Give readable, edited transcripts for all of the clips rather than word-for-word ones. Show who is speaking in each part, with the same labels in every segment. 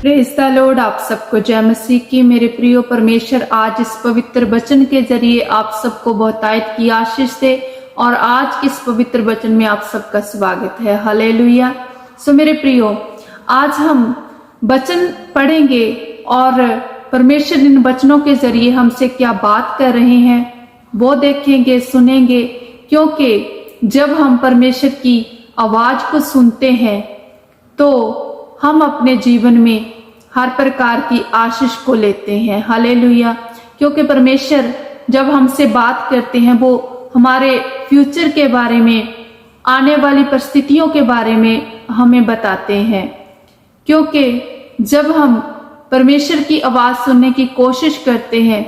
Speaker 1: Praise the Lord. आप सबको जय मसीह की। मेरे प्रियो परमेश्वर आज इस पवित्र वचन के जरिए आप सबको बहुतायत की आशीष दे और आज के इस पवित्र वचन में आप सबका स्वागत है। हालेलुया। सो मेरे प्रियो, आज हम वचन पढ़ेंगे और परमेश्वर इन वचनों के जरिए हमसे क्या बात कर रहे हैं वो देखेंगे, सुनेंगे। क्योंकि जब हम परमेश्वर की आवाज को सुनते हैं तो हम अपने जीवन में हर प्रकार की आशीष को लेते हैं। हालेलुया। क्योंकि परमेश्वर जब हमसे बात करते हैं वो हमारे फ्यूचर के बारे में, आने वाली परिस्थितियों के बारे में हमें बताते हैं। क्योंकि जब हम परमेश्वर की आवाज सुनने की कोशिश करते हैं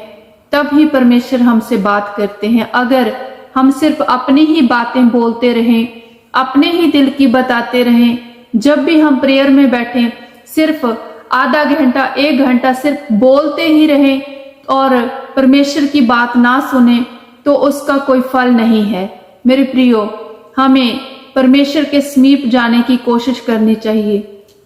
Speaker 1: तब ही परमेश्वर हमसे बात करते हैं। अगर हम सिर्फ अपनी ही बातें बोलते रहें, अपने ही दिल की बताते रहें, जब भी हम प्रेयर में बैठें सिर्फ आधा घंटा 1 घंटा सिर्फ बोलते ही रहें और परमेश्वर की बात ना सुने तो उसका कोई फल नहीं है। मेरे प्रियो, हमें परमेश्वर के समीप जाने की कोशिश करनी चाहिए,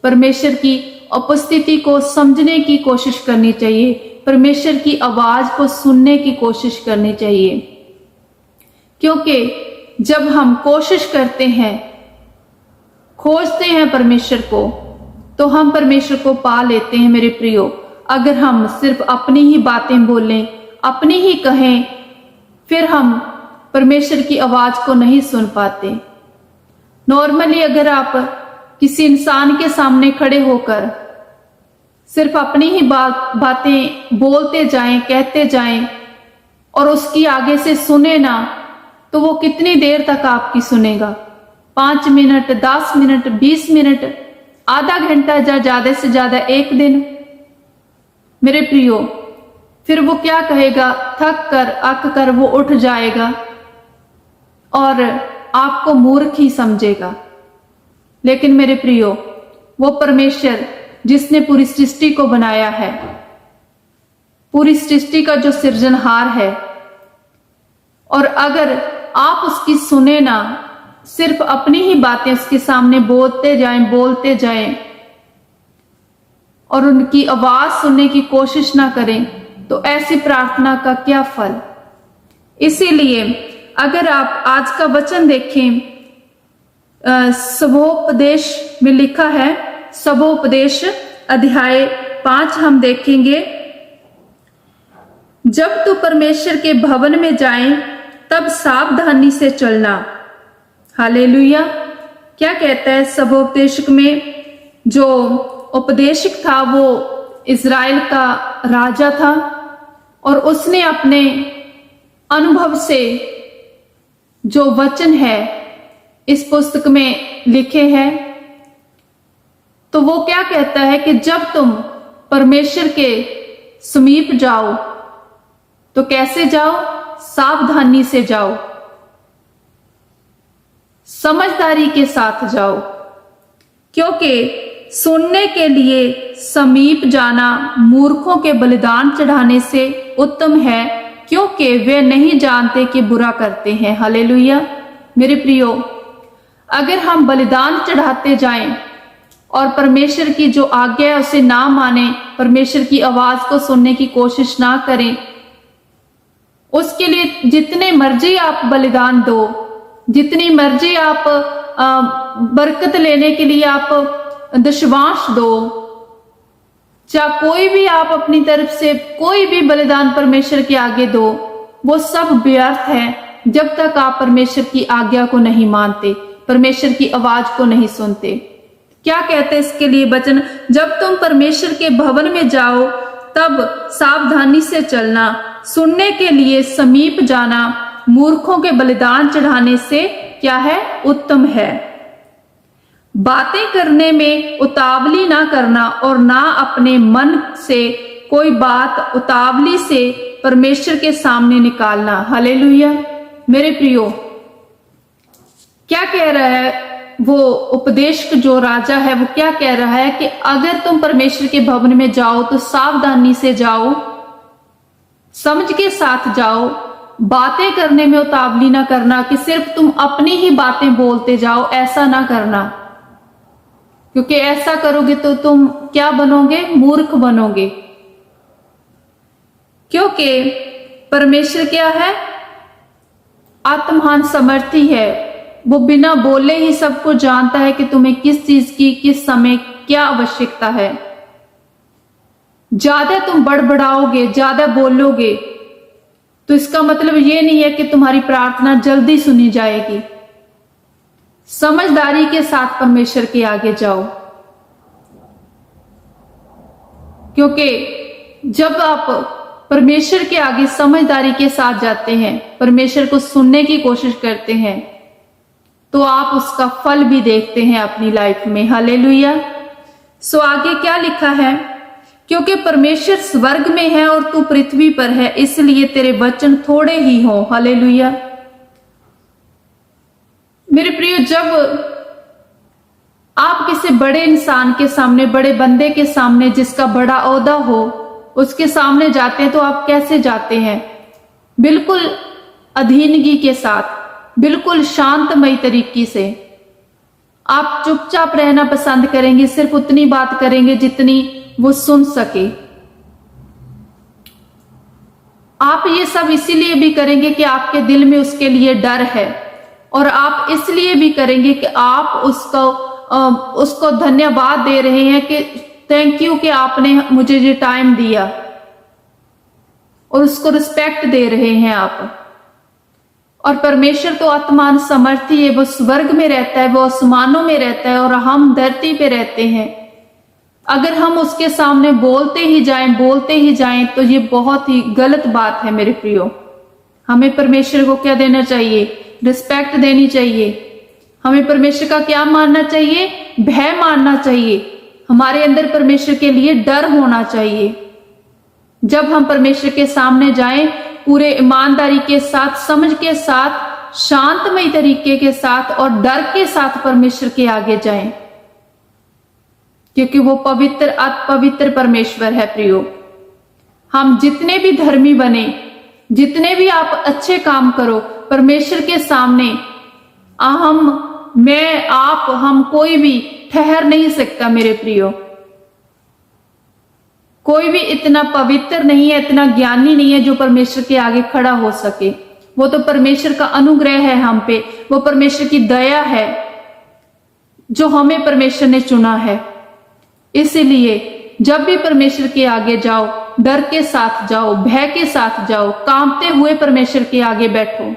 Speaker 1: परमेश्वर की उपस्थिति को समझने की कोशिश करनी चाहिए, परमेश्वर की आवाज को सुनने की कोशिश करनी चाहिए। क्योंकि जब हम कोशिश करते हैं, खोजते हैं परमेश्वर को, तो हम परमेश्वर को पा लेते हैं। मेरे प्रियो, अगर हम सिर्फ अपनी ही बातें बोलें, अपनी ही कहें, फिर हम परमेश्वर की आवाज को नहीं सुन पाते। नॉर्मली अगर आप किसी इंसान के सामने खड़े होकर सिर्फ अपनी ही बातें बोलते जाएं, कहते जाएं और उसकी आगे से सुने ना, तो वो कितनी देर तक आपकी सुनेगा? 5 मिनट, 10 मिनट, 20 मिनट, आधा घंटा, या ज्यादा से ज्यादा 1 दिन। मेरे प्रियो, फिर वो क्या कहेगा? थक कर, अक कर वो उठ जाएगा और आपको मूर्ख ही समझेगा। लेकिन मेरे प्रियो, वो परमेश्वर जिसने पूरी सृष्टि को बनाया है, पूरी सृष्टि का जो सृजनहार है, और अगर आप उसकी सुने ना, सिर्फ अपनी ही बातें उसके सामने बोलते जाएं और उनकी आवाज सुनने की कोशिश ना करें, तो ऐसी प्रार्थना का क्या फल? इसीलिए अगर आप आज का वचन देखें, सबोपदेश में लिखा है, सबोपदेश अध्याय 5 हम देखेंगे। जब तू परमेश्वर के भवन में जाए तब सावधानी से चलना। हालेलुया। क्या कहता है सबोपदेशक में? जो उपदेशक था वो इज़राइल का राजा था और उसने अपने अनुभव से जो वचन है इस पुस्तक में लिखे हैं। तो वो क्या कहता है कि जब तुम परमेश्वर के समीप जाओ तो कैसे जाओ? सावधानी से जाओ, समझदारी के साथ जाओ। क्योंकि सुनने के लिए समीप जाना मूर्खों के बलिदान चढ़ाने से उत्तम है, क्योंकि वे नहीं जानते कि बुरा करते हैं। हालेलुया। मेरे प्रियो, अगर हम बलिदान चढ़ाते जाएं और परमेश्वर की जो आज्ञा है उसे ना माने, परमेश्वर की आवाज को सुनने की कोशिश ना करें, उसके लिए जितने मर्जी आप बलिदान दो, जितनी मर्जी आप बरकत लेने के लिए आप दशवांश दो, या कोई भी आप अपनी तरफ से कोई भी बलिदान परमेश्वर के आगे दो, वो सब व्यर्थ है जब तक आप परमेश्वर की आज्ञा को नहीं मानते, परमेश्वर की आवाज को नहीं सुनते। क्या कहते हैं इसके लिए वचन? जब तुम परमेश्वर के भवन में जाओ तब सावधानी से चलना, सुनने के लिए समीप जाना मूर्खों के बलिदान चढ़ाने से क्या है? उत्तम है। बातें करने में उतावली ना करना और ना अपने मन से कोई बात उतावली से परमेश्वर के सामने निकालना। हालेलुया। मेरे प्रियो, क्या कह रहा है वो उपदेशक जो राजा है? वो क्या कह रहा है कि अगर तुम परमेश्वर के भवन में जाओ तो सावधानी से जाओ, समझ के साथ जाओ, बातें करने में उतावली ना करना कि सिर्फ तुम अपनी ही बातें बोलते जाओ, ऐसा ना करना। क्योंकि ऐसा करोगे तो तुम क्या बनोगे? मूर्ख बनोगे। क्योंकि परमेश्वर क्या है? आत्महान समर्थी है। वो बिना बोले ही सब कुछ जानता है कि तुम्हें किस चीज की किस समय क्या आवश्यकता है। ज्यादा तुम बड़बड़ाओगे, ज्यादा बोलोगे, तो इसका मतलब ये नहीं है कि तुम्हारी प्रार्थना जल्दी सुनी जाएगी। समझदारी के साथ परमेश्वर के आगे जाओ, क्योंकि जब आप परमेश्वर के आगे समझदारी के साथ जाते हैं, परमेश्वर को सुनने की कोशिश करते हैं, तो आप उसका फल भी देखते हैं अपनी लाइफ में। हालेलुया। सो आगे क्या लिखा है? क्योंकि परमेश्वर स्वर्ग में है और तू पृथ्वी पर है, इसलिए तेरे वचन थोड़े ही हो। हालेलुया। मेरे प्रियो, जब आप किसी बड़े इंसान के सामने, बड़े बंदे के सामने, जिसका बड़ा ओहदा हो, उसके सामने जाते हैं तो आप कैसे जाते हैं? बिल्कुल अधीनगी के साथ, बिल्कुल शांतमय तरीके से। आप चुपचाप रहना पसंद करेंगे, सिर्फ उतनी बात करेंगे जितनी वो सुन सके। आप ये सब इसीलिए भी करेंगे कि आपके दिल में उसके लिए डर है, और आप इसलिए भी करेंगे कि आप उसको धन्यवाद दे रहे हैं कि थैंक यू कि आपने मुझे ये टाइम दिया, और उसको रिस्पेक्ट दे रहे हैं आप। और परमेश्वर तो आत्मान समर्थी है, वो स्वर्ग में रहता है, वो आसमानों में रहता है, और हम धरती पे रहते हैं। अगर हम उसके सामने बोलते ही जाएं तो ये बहुत ही गलत बात है मेरे प्रियो। हमें परमेश्वर को क्या देना चाहिए? रिस्पेक्ट देनी चाहिए। हमें परमेश्वर का क्या मानना चाहिए? भय मानना चाहिए। हमारे अंदर परमेश्वर के लिए डर होना चाहिए। जब हम परमेश्वर के सामने जाएं, पूरे ईमानदारी के साथ, समझ के साथ, शांतमय तरीके के साथ और डर के साथ परमेश्वर के आगे जाएं, क्योंकि वो पवित्र, अति पवित्र परमेश्वर है। प्रियो, हम जितने भी धर्मी बने, जितने भी आप अच्छे काम करो, परमेश्वर के सामने हम कोई भी ठहर नहीं सकता मेरे प्रियो। कोई भी इतना पवित्र नहीं है, इतना ज्ञानी नहीं है जो परमेश्वर के आगे खड़ा हो सके। वो तो परमेश्वर का अनुग्रह है हम पे, वो परमेश्वर की दया है जो हमें परमेश्वर ने चुना है। इसीलिए जब भी परमेश्वर के आगे जाओ, डर के साथ जाओ, भय के साथ जाओ, कांपते हुए परमेश्वर के आगे बैठो,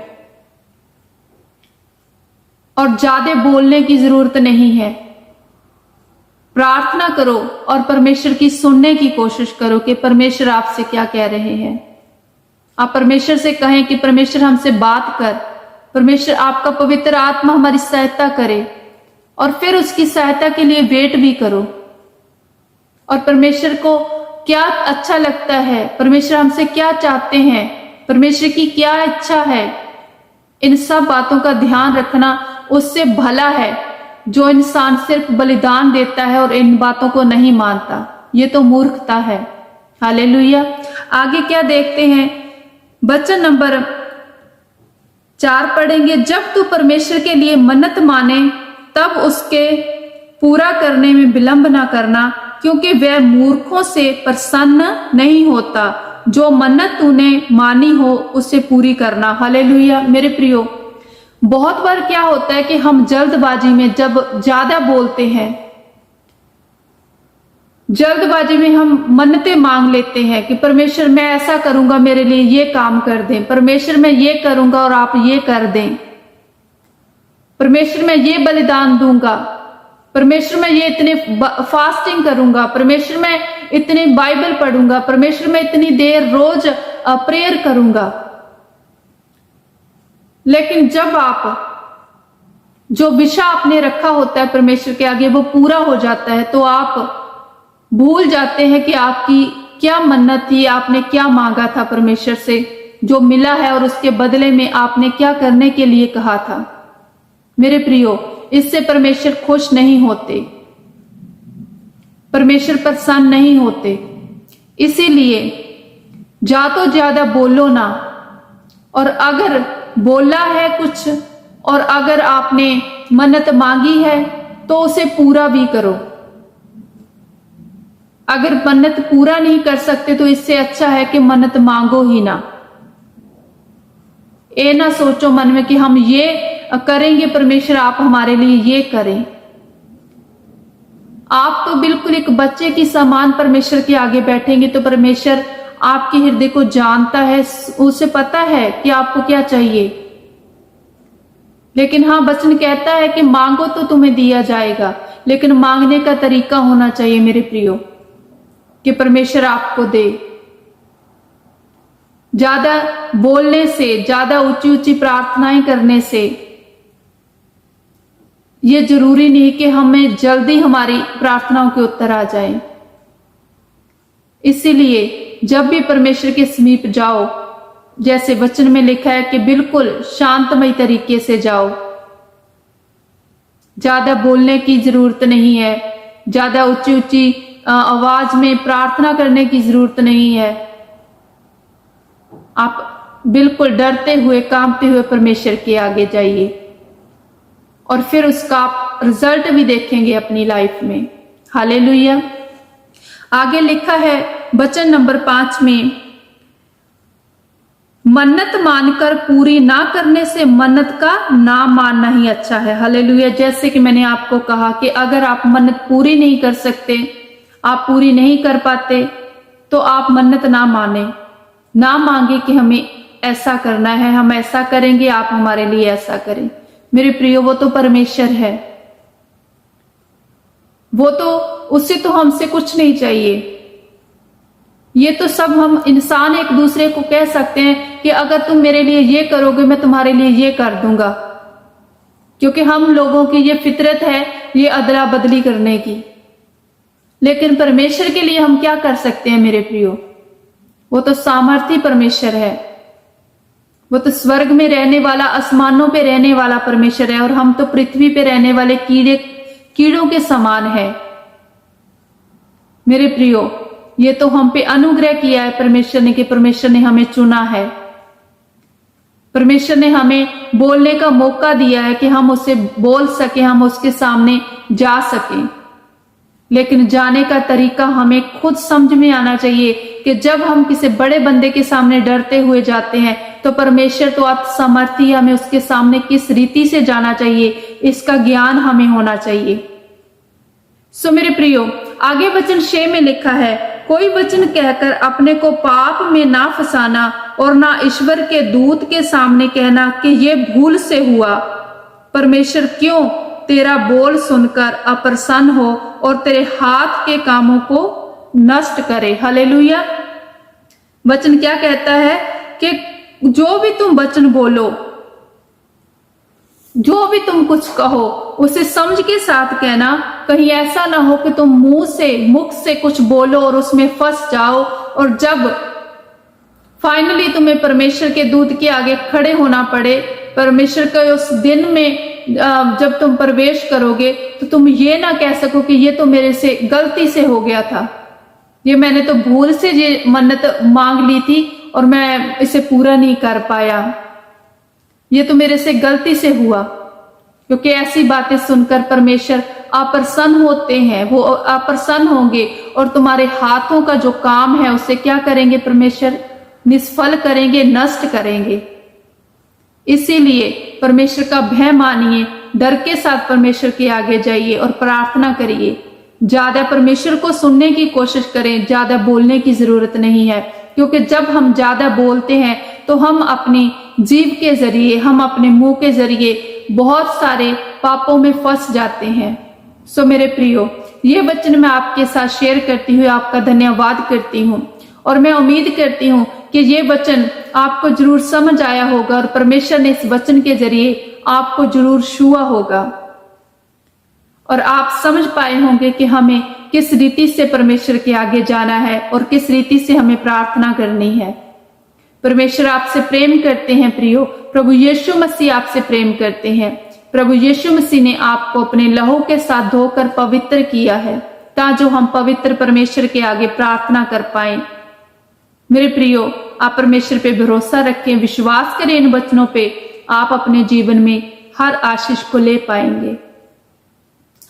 Speaker 1: और ज्यादा बोलने की जरूरत नहीं है। प्रार्थना करो और परमेश्वर की सुनने की कोशिश करो कि परमेश्वर आपसे क्या कह रहे हैं। आप परमेश्वर से कहें कि परमेश्वर हमसे बात कर, परमेश्वर आपका पवित्र आत्मा हमारी सहायता करे, और फिर उसकी सहायता के लिए वेट भी करो। और परमेश्वर को क्या अच्छा लगता है, परमेश्वर हमसे क्या चाहते हैं, परमेश्वर की क्या इच्छा है, इन सब बातों का ध्यान रखना उससे भला है जो इंसान सिर्फ बलिदान देता है और इन बातों को नहीं मानता। ये तो मूर्खता है। हालेलुया। आगे क्या देखते हैं? वचन नंबर 4 पढ़ेंगे। जब तू परमेश्वर के लिए मन्नत माने तब उसके पूरा करने में विलंब ना करना, क्योंकि वह मूर्खों से प्रसन्न नहीं होता। जो मन्नत तूने मानी हो उसे पूरी करना। हालेलुया। मेरे प्रियो, बहुत बार क्या होता है कि हम जल्दबाजी में जब ज्यादा बोलते हैं, जल्दबाजी में हम मन्नतें मांग लेते हैं कि परमेश्वर मैं ऐसा करूंगा, मेरे लिए ये काम कर दें, परमेश्वर मैं ये करूंगा और आप ये कर दें, परमेश्वर मैं ये बलिदान दूंगा, परमेश्वर मैं ये इतने फास्टिंग करूंगा, परमेश्वर मैं इतनी बाइबल पढ़ूंगा, परमेश्वर मैं इतनी देर रोज प्रेयर करूंगा। लेकिन जब आप जो विषय आपने रखा होता है परमेश्वर के आगे वो पूरा हो जाता है, तो आप भूल जाते हैं कि आपकी क्या मन्नत थी, आपने क्या मांगा था परमेश्वर से, जो मिला है, और उसके बदले में आपने क्या करने के लिए कहा था। मेरे प्रियो, इससे परमेश्वर खुश नहीं होते, परमेश्वर प्रसन्न नहीं होते। इसीलिए जा तो ज्यादा बोलो ना, और अगर बोला है कुछ और अगर आपने मन्नत मांगी है तो उसे पूरा भी करो। अगर मन्नत पूरा नहीं कर सकते तो इससे अच्छा है कि मन्नत मांगो ही ना। ये ना सोचो मन में कि हम ये करेंगे परमेश्वर आप हमारे लिए ये करें। आप तो बिल्कुल एक बच्चे की समान परमेश्वर के आगे बैठेंगे तो परमेश्वर आपके हृदय को जानता है, उसे पता है कि आपको क्या चाहिए। लेकिन हाँ, वचन कहता है कि मांगो तो तुम्हें दिया जाएगा, लेकिन मांगने का तरीका होना चाहिए मेरे प्रियो, कि परमेश्वर आपको दे। ज्यादा बोलने से, ज्यादा ऊंची ऊंची प्रार्थनाएं करने से ये जरूरी नहीं कि हमें जल्दी हमारी प्रार्थनाओं के उत्तर आ जाए। इसीलिए जब भी परमेश्वर के समीप जाओ, जैसे वचन में लिखा है कि बिल्कुल शांतमय तरीके से जाओ। ज्यादा बोलने की जरूरत नहीं है, ज्यादा ऊंची ऊंची आवाज में प्रार्थना करने की जरूरत नहीं है। आप बिल्कुल डरते हुए, कांपते हुए परमेश्वर के आगे जाइए और फिर उसका आप रिजल्ट भी देखेंगे अपनी लाइफ में। हालेलुया। आगे लिखा है वचन नंबर 5 में, मन्नत मानकर पूरी ना करने से मन्नत का ना मानना ही अच्छा है। हालेलुया। जैसे कि मैंने आपको कहा कि अगर आप मन्नत पूरी नहीं कर सकते, आप पूरी नहीं कर पाते, तो आप मन्नत ना माने, ना मांगे कि हमें ऐसा करना है, हम ऐसा करेंगे, आप हमारे लिए ऐसा करें। मेरे प्रियो, वो तो परमेश्वर है, वो तो, उससे तो हमसे कुछ नहीं चाहिए। ये तो सब हम इंसान एक दूसरे को कह सकते हैं कि अगर तुम मेरे लिए ये करोगे मैं तुम्हारे लिए ये कर दूंगा, क्योंकि हम लोगों की ये फितरत है ये अदला बदली करने की। लेकिन परमेश्वर के लिए हम क्या कर सकते हैं मेरे प्रियो? वो तो सामर्थी परमेश्वर है, वो तो स्वर्ग में रहने वाला, आसमानों पे रहने वाला परमेश्वर है, और हम तो पृथ्वी पे रहने वाले कीड़ों के समान है। मेरे प्रियो, ये तो हम पे अनुग्रह किया है परमेश्वर ने, कि परमेश्वर ने हमें चुना है, परमेश्वर ने हमें बोलने का मौका दिया है कि हम उससे बोल सके, हम उसके सामने जा सकें। लेकिन जाने का तरीका हमें खुद समझ में आना चाहिए कि जब हम किसी बड़े बंदे के सामने डरते हुए जाते हैं तो परमेश्वर तो आप सामर्थी, हमें उसके सामने किस रीति से जाना चाहिए इसका ज्ञान हमें होना चाहिए। सो मेरे प्रियो, आगे वचन 6 में लिखा है, कोई वचन कहकर अपने को पाप में ना फंसाना और ना ईश्वर के दूत के सामने कहना कि ये भूल से हुआ। परमेश्वर क्यों तेरा बोल सुनकर अप्रसन्न हो और तेरे हाथ के कामों को नष्ट करे। हालेलुया। वचन क्या कहता है कि जो भी तुम वचन बोलो, जो भी तुम कुछ कहो, उसे समझ के साथ कहना। कहीं ऐसा ना हो कि तुम मुख से कुछ बोलो और उसमें फंस जाओ, और जब फाइनली तुम्हें परमेश्वर के दूत के आगे खड़े होना पड़े, परमेश्वर के उस दिन में जब तुम प्रवेश करोगे, तो तुम ये ना कह सको कि ये तो मेरे से गलती से हो गया था, ये मैंने तो भूल से ये मन्नत मांग ली थी और मैं इसे पूरा नहीं कर पाया, ये तो मेरे से गलती से हुआ। क्योंकि ऐसी बातें सुनकर परमेश्वर अप्रसन्न होते हैं, वो अप्रसन्न होंगे और तुम्हारे हाथों का जो काम है उसे क्या करेंगे? परमेश्वर निष्फल करेंगे, नष्ट करेंगे। इसीलिए परमेश्वर का भय मानिए, डर के साथ परमेश्वर के आगे जाइए और प्रार्थना करिए। ज्यादा परमेश्वर को सुनने की कोशिश करें, ज्यादा बोलने की जरूरत नहीं है, क्योंकि जब हम ज्यादा बोलते हैं तो हम अपनी जीभ के जरिए, हम अपने मुंह के जरिए बहुत सारे पापों में फंस जाते हैं। सो मेरे प्रियो, ये वचन मैं आपके साथ शेयर करती हुई आपका धन्यवाद करती हूँ, और मैं उम्मीद करती हूँ कि ये वचन आपको जरूर समझ आया होगा और परमेश्वर ने इस वचन के जरिए आपको जरूर छुआ होगा, और आप समझ पाए होंगे कि हमें किस रीति से परमेश्वर के आगे जाना है और किस रीति से हमें प्रार्थना करनी है। परमेश्वर आपसे प्रेम करते हैं प्रियो, प्रभु यीशु मसीह आपसे प्रेम करते हैं। प्रभु यीशु मसीह ने आपको अपने लहू के साथ धोकर पवित्र किया है, ताकि हम पवित्र परमेश्वर के आगे प्रार्थना कर पाए। मेरे प्रियो, आप परमेश्वर पे भरोसा रखें, विश्वास करें इन वचनों पे, आप अपने जीवन में हर आशीष को ले पाएंगे।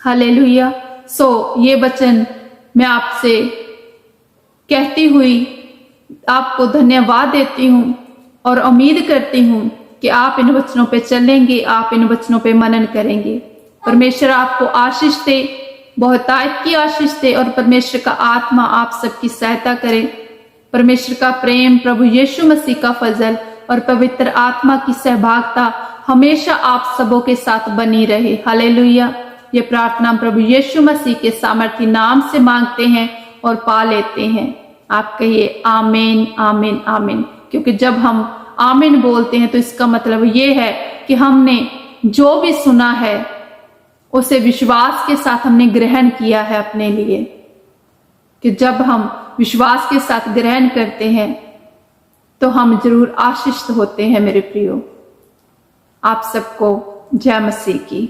Speaker 1: हालेलुया। सो ये वचन मैं आपसे कहती हुई आपको धन्यवाद देती हूँ और उम्मीद करती हूँ कि आप इन वचनों पे चलेंगे, आप इन वचनों पे मनन करेंगे। परमेश्वर आपको आशीष दे, बहुतायत की आशीष दे और परमेश्वर का आत्मा आप सबकी सहायता करे। परमेश्वर का प्रेम, प्रभु यीशु मसीह का फजल और पवित्र आत्मा की सहभागिता हमेशा आप सबों के साथ बनी रहे। हालेलुया। ये प्रार्थना प्रभु यीशु मसीह के सामर्थी नाम से मांगते हैं और पा लेते हैं। आप कहिए आमीन, आमीन, आमीन। क्योंकि जब हम आमीन बोलते हैं तो इसका मतलब ये है कि हमने जो भी सुना है उसे विश्वास के साथ हमने ग्रहण किया है अपने लिए। कि जब हम विश्वास के साथ ग्रहण करते हैं तो हम जरूर आशीषित होते हैं। मेरे प्रियो, आप सबको जय मसीह की।